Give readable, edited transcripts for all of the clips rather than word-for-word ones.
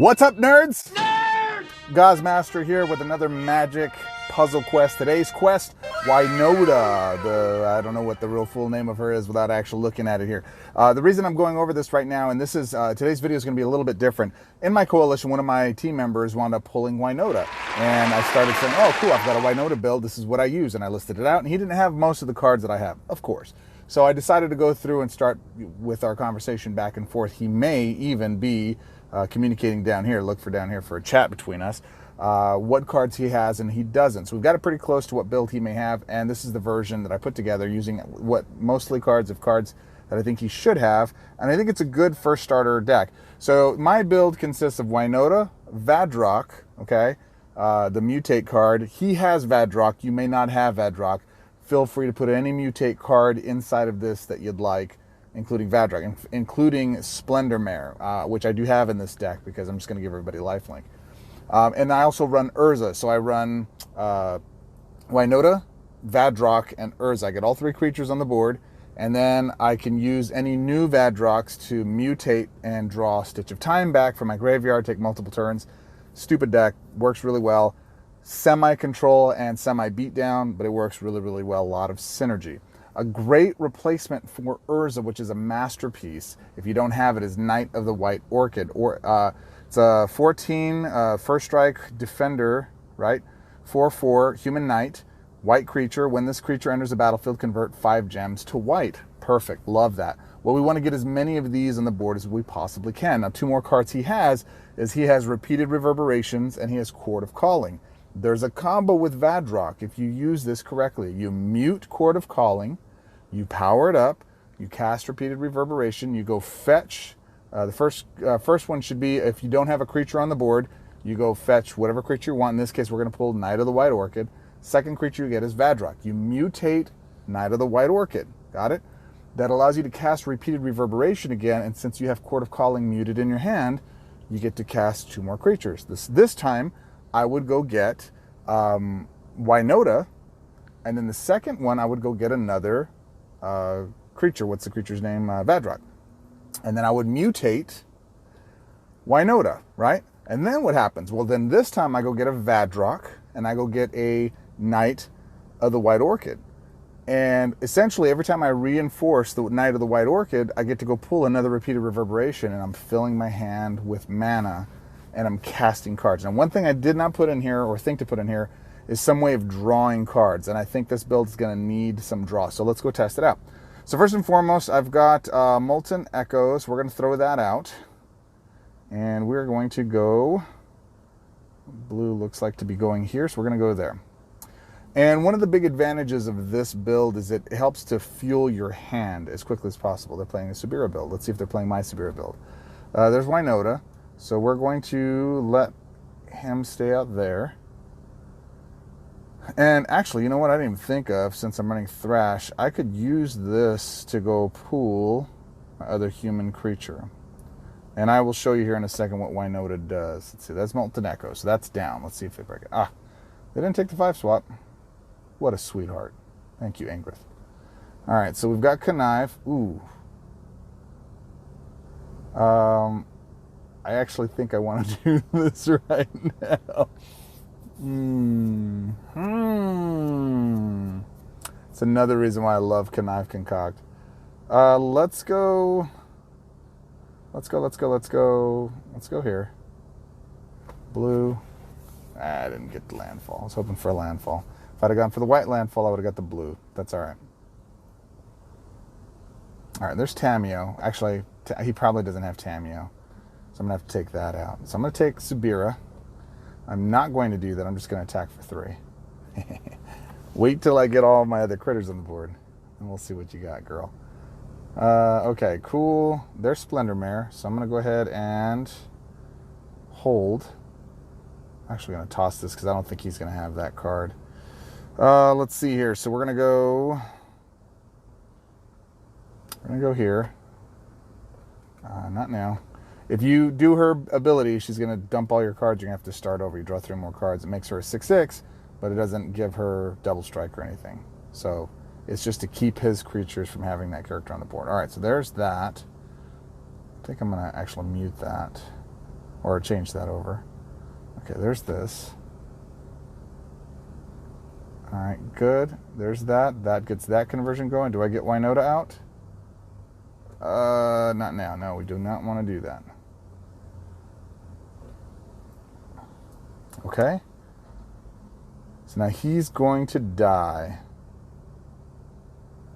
What's up, nerds? Nerd! Goz Master here with another magic puzzle quest. Today's quest, Winota. I don't know what the real full name of her is without actually looking at it here. The reason I'm going over this right now, and this is today's video is going to be a little bit different. In my coalition, one of my team members wound up pulling Winota, and I started saying, "Oh, cool! I've got a Winota build. This is what I use," and I listed it out. And he didn't have most of the cards that I have, of course. So I decided to go through and start with our conversation back and forth. He may even be communicating down here. Look for down here for a chat between us. What cards he has and he doesn't. So we've got it pretty close to what build he may have, and this is the version that I put together using what mostly cards that I think he should have, and I think it's a good first starter deck. So my build consists of Winota, Vadrock, okay, the mutate card. He has Vadrock. You may not have Vadrock. Feel free to put any mutate card inside of this that you'd like, including Vadrock, including Splendor Mare, which I do have in this deck because I'm just going to give everybody lifelink. And I also run Urza, so I run Winota, Vadrock, and Urza. I get all three creatures on the board, and then I can use any new Vadrocks to mutate and draw Stitch of Time back from my graveyard, take multiple turns. Stupid deck, works really well. Semi-control and semi-beatdown, but it works really, really well. A lot of synergy. A great replacement for Urza, which is a masterpiece, if you don't have it, is Knight of the White Orchid. It's a 14 first strike defender, right? 4/4 human knight, white creature. When this creature enters the battlefield, convert 5 gems to white. Perfect, love that. Well, we want to get as many of these on the board as we possibly can. Now, two more cards he has Repeated Reverberations and he has Chord of Calling. There's a combo with Vadrock. If you use this correctly, you mute Chord of Calling, you power it up, you cast Repeated Reverberation, you go fetch. The first one should be, if you don't have a creature on the board, you go fetch whatever creature you want. In this case, we're going to pull Knight of the White Orchid. Second creature you get is Vadrock. You mutate Knight of the White Orchid. Got it? That allows you to cast Repeated Reverberation again, and since you have Chord of Calling muted in your hand, you get to cast 2 more creatures. This time, I would go get Winota, and then the second one, I would go get another creature. What's the creature's name? Vadrock. And then I would mutate Winota, right? And then what happens? Well, then this time I go get a Vadrock, and I go get a Knight of the White Orchid. And essentially, every time I reinforce the Knight of the White Orchid, I get to go pull another Repeated Reverberation, and I'm filling my hand with mana, and I'm casting cards. Now, one thing I did not put in here, or think to put in here, is some way of drawing cards. And I think this build is going to need some draw. So let's go test it out. So first and foremost, I've got Molten Echoes. We're going to throw that out. And we're going to go, blue looks like to be going here, so we're going to go there. And one of the big advantages of this build is it helps to fuel your hand as quickly as possible. They're playing a Subira build. Let's see if they're playing my Subira build. There's Winota. So we're going to let him stay out there. And actually, you know what I didn't even think of, since I'm running Thrash, I could use this to go pool my other human creature. And I will show you here in a second what Winota does. Let's see, that's Molten Echo, so that's down. Let's see if they break it. Ah, they didn't take the 5 swap. What a sweetheart. Thank you, Angrith. All right, so we've got Connive. Ooh. I actually think I want to do this right now. It's another reason why I love Connive Concoct. Let's go here. Blue. I didn't get the landfall. I was hoping for a landfall. If I'd have gone for the white landfall, I would have got the blue. That's all right. All right, there's Tamiyo. Actually, he probably doesn't have Tamiyo. So I'm going to have to take that out. So I'm going to take Subira. I'm not going to do that. I'm just going to attack for 3. Wait till I get all my other critters on the board, and we'll see what you got, girl. Okay, cool. There's Splendor Mare. So I'm going to go ahead and hold. I'm actually going to toss this because I don't think he's going to have that card. Let's see here. So we're going to go here. Not now. If you do her ability, she's going to dump all your cards. You're going to have to start over. You draw 3 more cards. It makes her a 6/6, but it doesn't give her double strike or anything. So it's just to keep his creatures from having that character on the board. All right, so there's that. I think I'm going to actually mute that. Or change that over. Okay, there's this. All right, good. There's that. That gets that conversion going. Do I get Winota out? Not now. No, we do not want to do that. Okay. So now he's going to die.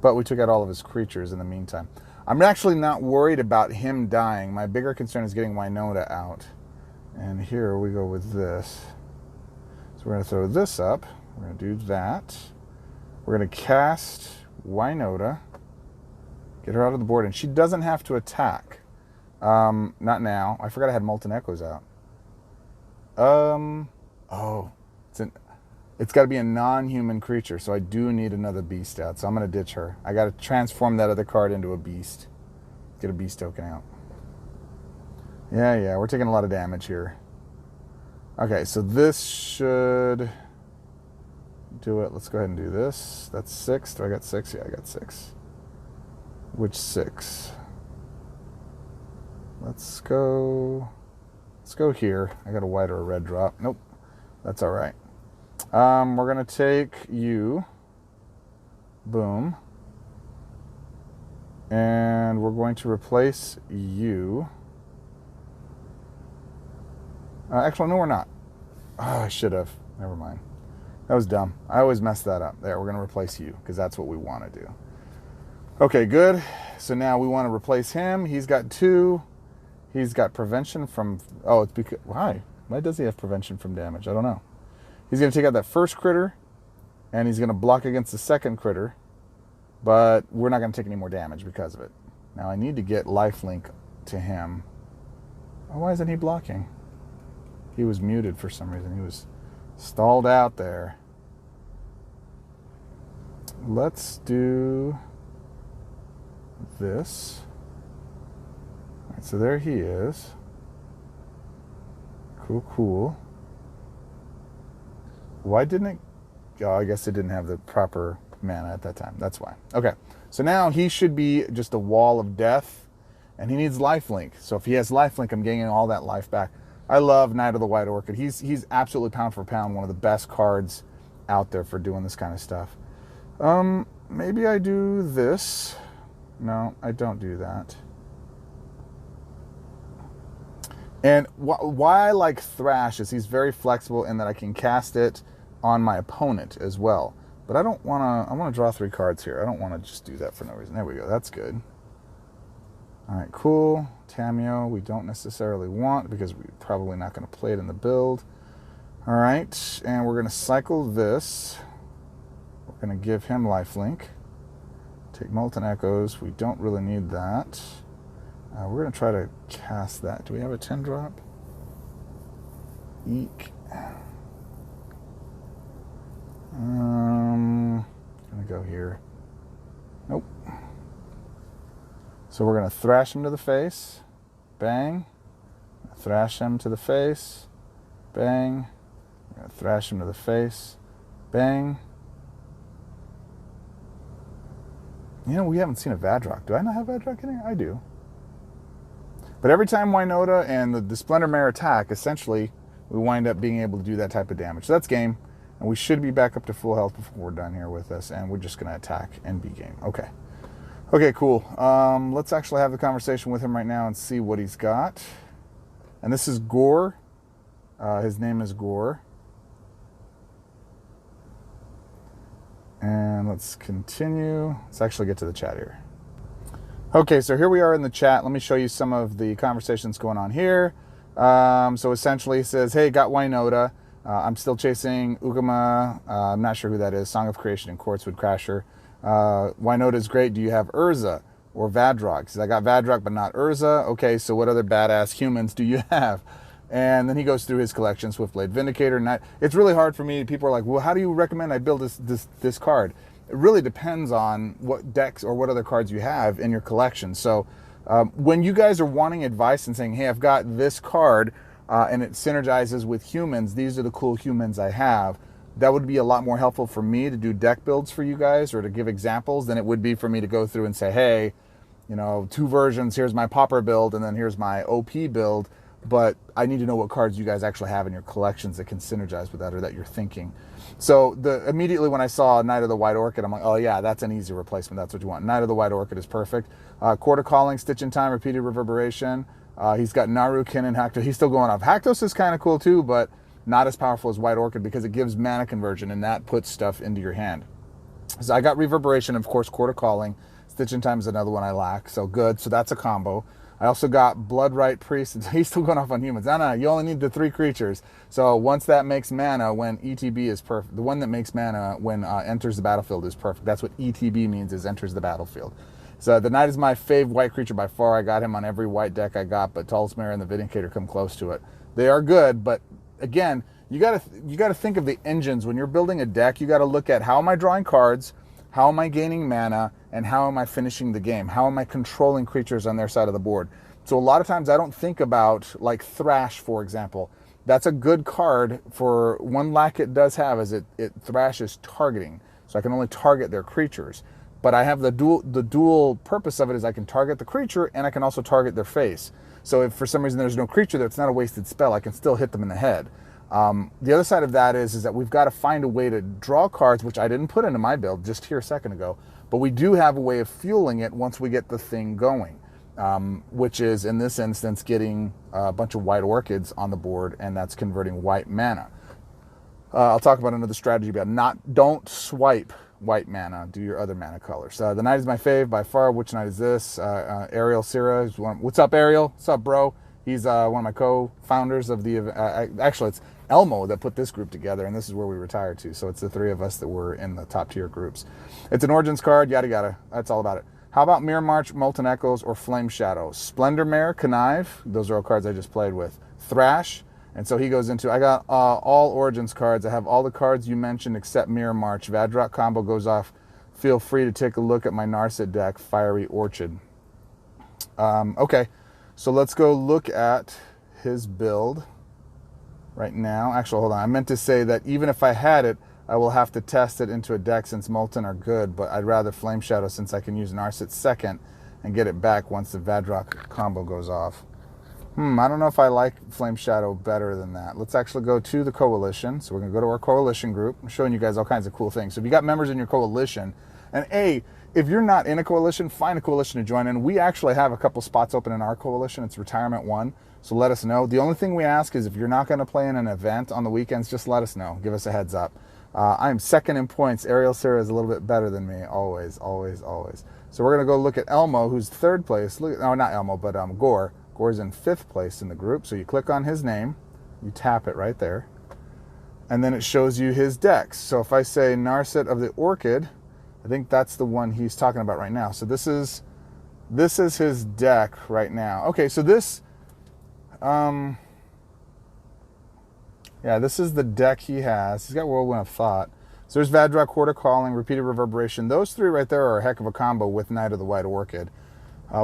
But we took out all of his creatures in the meantime. I'm actually not worried about him dying. My bigger concern is getting Winota out. And here we go with this. So we're going to throw this up. We're going to do that. We're going to cast Winota. Get her out of the board. And she doesn't have to attack. Not now. I forgot I had Molten Echoes out. Oh. It's got to be a non-human creature. So I do need another beast out. So I'm going to ditch her. I got to transform that other card into a beast. Get a beast token out. Yeah. We're taking a lot of damage here. Okay, so this should do it. Let's go ahead and do this. That's 6. Do I got 6? Yeah, I got 6. Which 6? Let's go here. I got a white or a red drop. Nope. That's all right. We're going to take you. Boom. And we're going to replace you. Actually, no, we're not. Oh, I should have. Never mind. That was dumb. I always mess that up. There, we're going to replace you because that's what we want to do. Okay, good. So now we want to replace him. He's got 2. He's got prevention from... Oh, it's because... Why? Why does he have prevention from damage? I don't know. He's going to take out that first critter, and he's going to block against the second critter, but we're not going to take any more damage because of it. Now I need to get lifelink to him. Oh, why isn't he blocking? He was muted for some reason. He was stalled out there. Let's do this. All right, so there he is. Cool. Why didn't it... Oh, I guess it didn't have the proper mana at that time. That's why. Okay, so now he should be just a wall of death, and he needs lifelink. So if he has lifelink, I'm getting all that life back. I love Knight of the White Orchid. He's absolutely pound for pound one of the best cards out there for doing this kind of stuff. Maybe I do this. No, I don't do that. And why I like Thrash is he's very flexible in that I can cast it on my opponent as well. But I don't want to... I want to draw 3 cards here. I don't want to just do that for no reason. There we go. That's good. All right, cool. Tameo we don't necessarily want because we're probably not going to play it in the build. All right, and we're going to cycle this. We're going to give him lifelink. Take Molten Echoes. We don't really need that. We're going to try to cast that. Do we have a 10 drop? Eek. Gonna go here. Nope. So we're gonna thrash him to the face. Bang. Thrash him to the face. Bang. We're gonna thrash him to the face. Bang. You know, we haven't seen a Vadrock. Do I not have Vadrock in here? I do. But every time Winota and the Splendor Mare attack, essentially, we wind up being able to do that type of damage. So that's game. And we should be back up to full health before we're done here with this. And we're just going to attack and be game. Okay. Okay, cool. Let's actually have the conversation with him right now and see what he's got. And this is Gore. His name is Gore. And let's continue. Let's actually get to the chat here. Okay, so here we are in the chat. Let me show you some of the conversations going on here. So essentially it says, hey, got Winota. I'm still chasing Ugama. I'm not sure who that is. Song of Creation and Quartzwood Crasher. Winota is great. Do you have Urza or Vadrock? He says, I got Vadrock, but not Urza. Okay, so what other badass humans do you have? And then he goes through his collection, Swiftblade Vindicator. And it's really hard for me. People are like, well, how do you recommend I build this card? It really depends on what decks or what other cards you have in your collection. So when you guys are wanting advice and saying, hey, I've got this card and it synergizes with humans, these are the cool humans I have, that would be a lot more helpful for me to do deck builds for you guys or to give examples than it would be for me to go through and say, hey, you know, 2 versions, here's my Pauper build and then here's my OP build. but I need to know what cards you guys actually have in your collections that can synergize with that or that you're thinking. So immediately when I saw Knight of the White Orchid, I'm like, oh yeah, that's an easy replacement. That's what you want. Knight of the White Orchid is perfect. Quarter Calling, Stitch in Time, Repeated Reverberation. He's got Naru, Kin, and Haktos. He's still going off. Haktos is kind of cool too, but not as powerful as White Orchid because it gives mana conversion and that puts stuff into your hand. So I got Reverberation, of course, Quarter Calling. Stitch in Time is another one I lack, so good. So that's a combo. I also got Bloodright Priest. He's still going off on humans. No, you only need the 3 creatures. So once that makes mana when ETB is perfect, the one that makes mana when enters the battlefield is perfect. That's what ETB means, is enters the battlefield. So the Knight is my fave white creature by far. I got him on every white deck I got, but Talismere and the Vindicator come close to it. They are good, but again, you gotta think of the engines. When you're building a deck, you gotta look at how am I drawing cards, how am I gaining mana, and how am I finishing the game? How am I controlling creatures on their side of the board? So a lot of times I don't think about, like Thrash, for example. That's a good card. For one lack it does have is it Thrash is targeting. So I can only target their creatures. But I have the dual purpose of it is I can target the creature and I can also target their face. So if for some reason there's no creature there, it's not a wasted spell. I can still hit them in the head. The other side of that is that we've got to find a way to draw cards, which I didn't put into my build just here a second ago, but we do have a way of fueling it once we get the thing going, which is in this instance getting a bunch of white orchids on the board, and that's converting white mana. I'll talk about another strategy about don't swipe white mana, do your other mana colors. The Knight is my fave by far. Which Knight is this? Ariel Sira. What's up, Ariel? What's up, bro? He's one of my co-founders of the actually it's Elmo that put this group together, and this is where we retired to. So it's the 3 of us that were in the top tier groups. It's an Origins card, yada yada. That's all about it. How about Mirror March, Molten Echoes, or Flame Shadow? Splendor Mare, Connive. Those are all cards I just played with. Thrash. And so he goes into, I got all Origins cards. I have all the cards you mentioned except Mirror March. Vadrock combo goes off. Feel free to take a look at my Narset deck, Fiery Orchid. Okay, so let's go look at his build right now. Actually, hold on. I meant to say that even if I had it, I will have to test it into a deck since Molten are good, but I'd rather Flame Shadow since I can use Narset second and get it back once the Vadrock combo goes off. I don't know if I like Flame Shadow better than that. Let's actually go to the Coalition. So we're going to go to our Coalition group. I'm showing you guys all kinds of cool things. So if you got members in your Coalition, and if you're not in a Coalition, find a Coalition to join in. We actually have a couple spots open in our Coalition. It's Retirement 1. So let us know. The only thing we ask is if you're not going to play in an event on the weekends, just let us know. Give us a heads up. I'm second in points. Ariel Sira is a little bit better than me. Always, always, always. So we're going to go look at Elmo, who's 3rd place. No, not Elmo, but Gore. Gore's in 5th place in the group. So you click on his name. You tap it right there. And then it shows you his decks. So if I say Narset of the Orchid, I think that's the one he's talking about right now. So this is his deck right now. Okay, so this... yeah, this is the deck he has. He's got Whirlwind of Thought. So there's Vadrock, Quarter Calling, Repeated Reverberation. Those 3 right there are a heck of a combo with Knight of the White Orchid.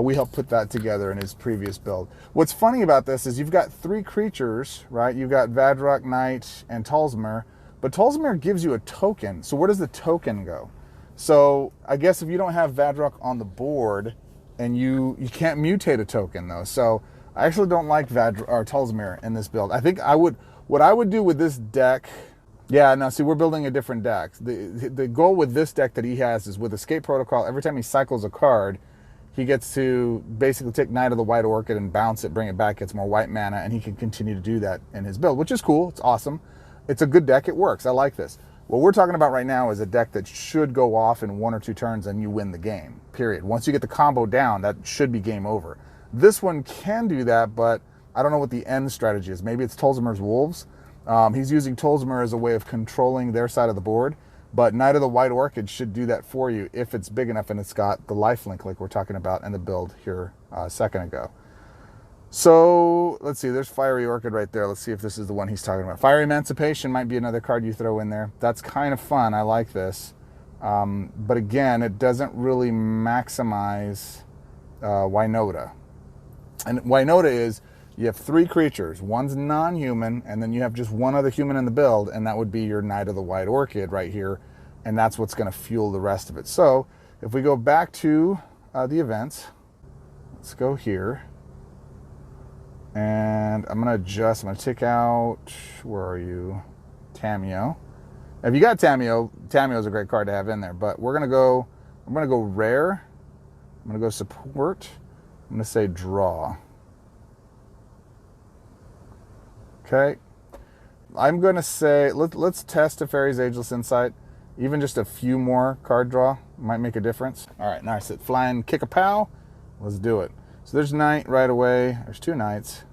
We helped put that together in his previous build. What's funny about this is you've got 3 creatures, right? You've got Vadrock, Knight, and Talismere. But Talismere gives you a token. So where does the token go? So I guess if you don't have Vadrock on the board, and you can't mutate a token, though. So I actually don't like Talismere in this build. I think what I would do with this deck, yeah, no, see, we're building a different deck. The goal with this deck that he has is with Escape Protocol, every time he cycles a card, he gets to basically take Knight of the White Orchid and bounce it, bring it back, gets more white mana, and he can continue to do that in his build, which is cool. It's awesome. It's a good deck. It works. I like this. What we're talking about right now is a deck that should go off in 1 or 2 turns and you win the game, period. Once you get the combo down, that should be game over. This one can do that, but I don't know what the end strategy is. Maybe it's Tolzimer's Wolves. He's using Tolzimer as a way of controlling their side of the board, but Knight of the White Orchid should do that for you if it's big enough and it's got the lifelink like we're talking about in the build here a second ago. So let's see, there's Fiery Orchid right there. Let's see if this is the one he's talking about. Fiery Emancipation might be another card you throw in there. That's kind of fun. I like this. But again, it doesn't really maximize Winota. And Winota is, you have 3 creatures. One's non-human, and then you have just 1 other human in the build, and that would be your Knight of the White Orchid right here, and that's what's going to fuel the rest of it. So if we go back to the events, let's go here. And I'm gonna adjust. I'm gonna take out, where are you? Tameo. If you got Tameo, Tameo's a great card to have in there. But I'm gonna go rare. I'm gonna go support. I'm gonna say draw. Okay. I'm gonna say let's test a Fairy's Ageless Insight. Even just a few more card draw might make a difference. All right, now I said flying kick a pow. Let's do it. So there's knight right away. There's two knights.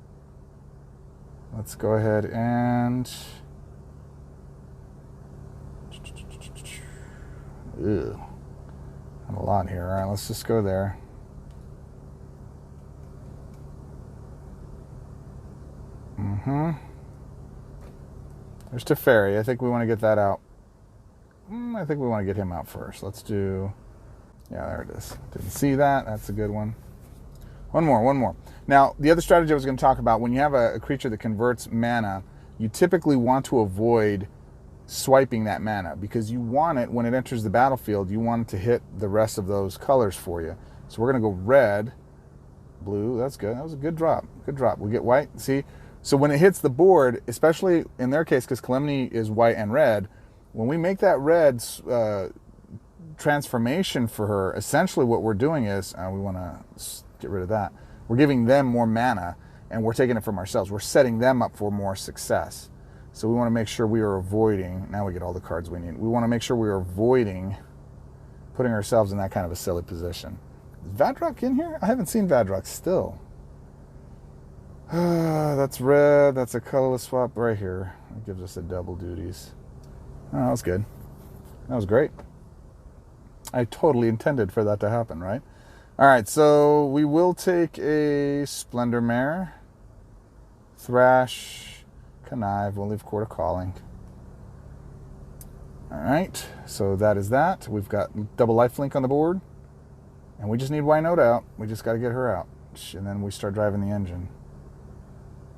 Let's go ahead and... Ew. Not a lot here. All right, let's just go there. There's Teferi. I think we want to get that out. I think we want to get him out first. Let's do... Yeah, there it is. Didn't see that. That's a good one. One more. Now, the other strategy I was going to talk about, when you have a creature that converts mana, you typically want to avoid swiping that mana because you want it, when it enters the battlefield, you want it to hit the rest of those colors for you. So we're going to go red, blue. That's good. That was a good drop. Good drop. We get white. See? So when it hits the board, especially in their case, because Calamity is white and red, when we make that red transformation for her, essentially what we're doing is, we want to get rid of that. We're giving them more mana, and we're taking it from ourselves. We're setting them up for more success. So we want to make sure we are avoiding, now we get all the cards we need. We want to make sure we are avoiding putting ourselves in that kind of a silly position. Is Vadrok in here? I haven't seen Vadrok still. That's red. That's a colorless swap right here. It gives us a double duties. Oh, that was good. That was great. I totally intended for that to happen, right? All right, so we will take a Splendor Mare, Thrash, Connive. We'll leave Court of Calling. All right, so that is that. We've got double lifelink on the board, and we just need Winota out. We just got to get her out, and then we start driving the engine.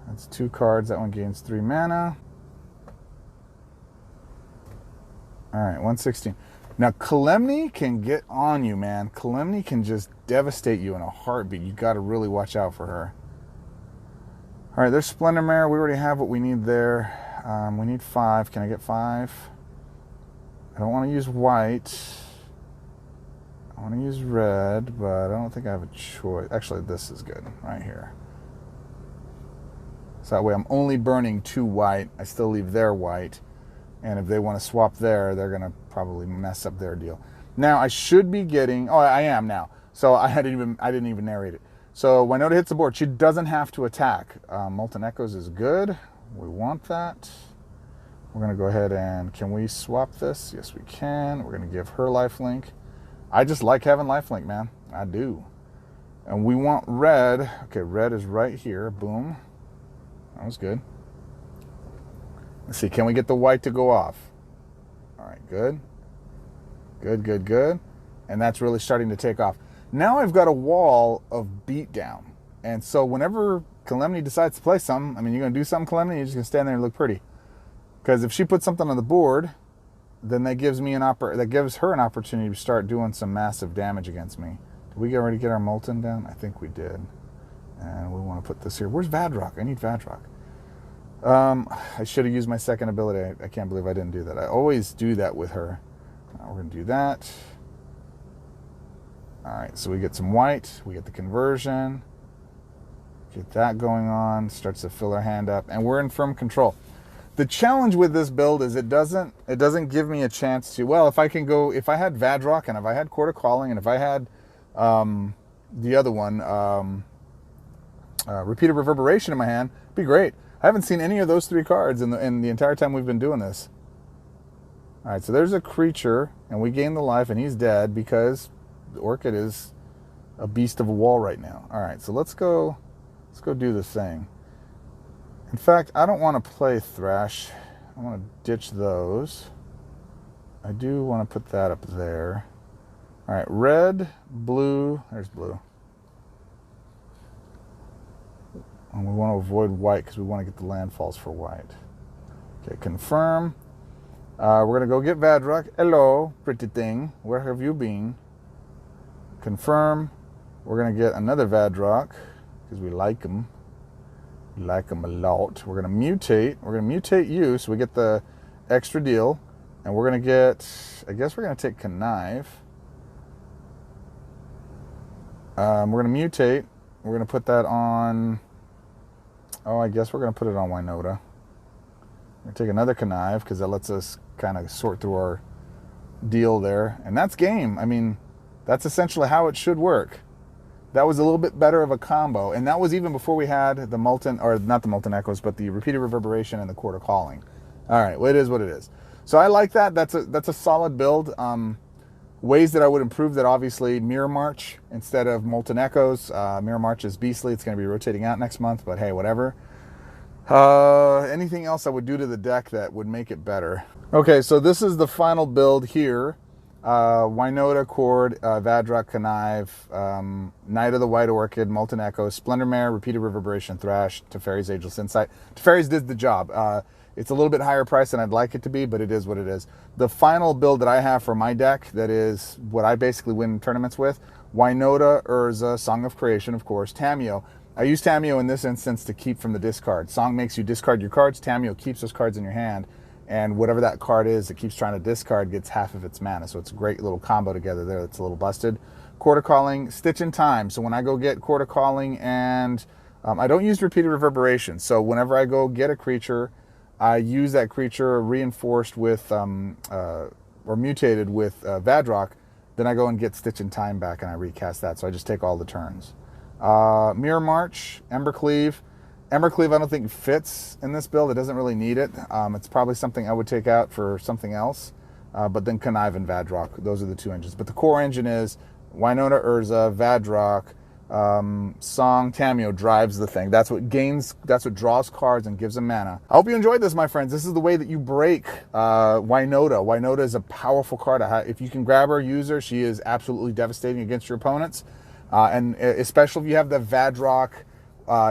That's two cards. That one gains 3 mana. All right, 116. Now, Calamity can get on you, man. Calamity can just devastate you in a heartbeat. You got to really watch out for her. All right, there's Splendor Mare. We already have what we need there. We need 5. Can I get 5? I don't want to use white. I want to use red, but I don't think I have a choice. Actually, this is good right here. So that way I'm only burning 2 white. I still leave their white. And if they want to swap there, they're going to probably mess up their deal. Now, I should be getting... Oh, I am now. So I didn't even narrate it. So Winota hits the board. She doesn't have to attack. Molten Echoes is good. We want that. We're going to go ahead and... Can we swap this? Yes, we can. We're going to give her lifelink. I just like having lifelink, man. I do. And we want red. Okay, red is right here. Boom. That was good. Let's see, can we get the white to go off? All right, good. Good. And that's really starting to take off. Now I've got a wall of beatdown. And so whenever Calamity decides to play something, I mean, you're going to do something, Calamity, you're just going to stand there and look pretty. Because if she puts something on the board, then that gives me that gives her an opportunity to start doing some massive damage against me. Did we already get our Molten down? I think we did. And we want to put this here. Where's Vadrok? I need Vadrok. I should have used my second ability. I can't believe I didn't do that. I always do that with her. We're going to do that. All right, so we get some white. We get the conversion. Get that going on. Starts to fill our hand up. And we're in firm control. The challenge with this build is it doesn't give me a chance to... Well, if I had Vadrok, and if I had Court of Calling, and if I had the other one, Repeated Reverberation in my hand, it'd be great. I haven't seen any of those 3 cards in the entire time we've been doing this. All right, so there's a creature, and we gain the life, and he's dead because the Orchid is a beast of a wall right now. All right, so let's go do this thing. In fact, I don't want to play Thrash. I want to ditch those. I do want to put that up there. All right, red, blue. There's blue. And we want to avoid white because we want to get the landfalls for white. Okay, confirm. We're going to go get Vadrok. Hello, pretty thing. Where have you been? Confirm. We're going to get another Vadrok because we like him. We like them a lot. We're gonna mutate. We're gonna mutate you so we get the extra deal. And we're gonna get, I guess we're gonna take Connive. We're gonna mutate. We're gonna put that on, oh, I guess we're gonna put it on Winota. We're gonna take another Connive because that lets us kind of sort through our deal there. And that's game. I mean, that's essentially how it should work. That was a little bit better of a combo. And that was even before we had the Molten, or not the Molten Echoes, but the Repeated Reverberation and the Quarter Calling. All right, well, it is what it is. So I like that. That's a solid build. Ways that I would improve that, obviously, Mirror March instead of Molten Echoes. Mirror March is beastly. It's going to be rotating out next month, but hey, whatever. Anything else I would do to the deck that would make it better? Okay, so this is the final build here. Winota, Chord, Vadrock, Connive, Knight of the White Orchid, Molten Echo, Splendor Mare, Repeated Reverberation, Thrash, Teferi's Ageless Insight. Teferi's did the job. It's a little bit higher price than I'd like it to be, but it is what it is. The final build that I have for my deck, that is what I basically win tournaments with, Winota, Urza, Song of Creation, of course, Tamiyo. I use Tamiyo in this instance to keep from the discard. Song makes you discard your cards. Tamiyo keeps those cards in your hand. And whatever that card is that keeps trying to discard gets half of its mana. So it's a great little combo together there that's a little busted. Quarter Calling, Stitch in Time. So when I go get Quarter Calling, and I don't use Repeated Reverberation. So whenever I go get a creature, I use that creature reinforced with, or mutated with Vadrock. Then I go and get Stitch in Time back and I recast that. So I just take all the turns. Mirror March, Embercleave. Embercleave I don't think fits in this build. It doesn't really need it. It's probably something I would take out for something else. But then Connive and Vadrock, those are the two engines. But the core engine is Winota, Urza, Vadrock, Song, Tamiyo drives the thing. That's what gains, that's what draws cards and gives them mana. I hope you enjoyed this, my friends. This is the way that you break Winota. Winota is a powerful card. If you can grab her, use her. She is absolutely devastating against your opponents. And especially if you have the Vadrock,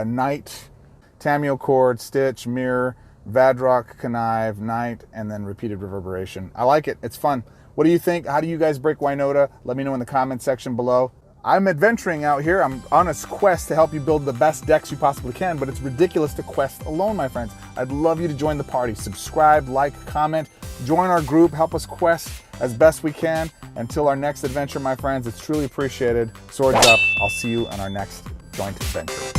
Knight, Tamiyo, Chord, Stitch, Mirror, Vadrock, Connive, Knight, and then Repeated Reverberation. I like it. It's fun. What do you think? How do you guys break Winota? Let me know in the comment section below. I'm adventuring out here. I'm on a quest to help you build the best decks you possibly can, but it's ridiculous to quest alone, my friends. I'd love you to join the party. Subscribe, like, comment, join our group, help us quest as best we can. Until our next adventure, my friends, it's truly appreciated. Swords up. I'll see you on our next joint adventure.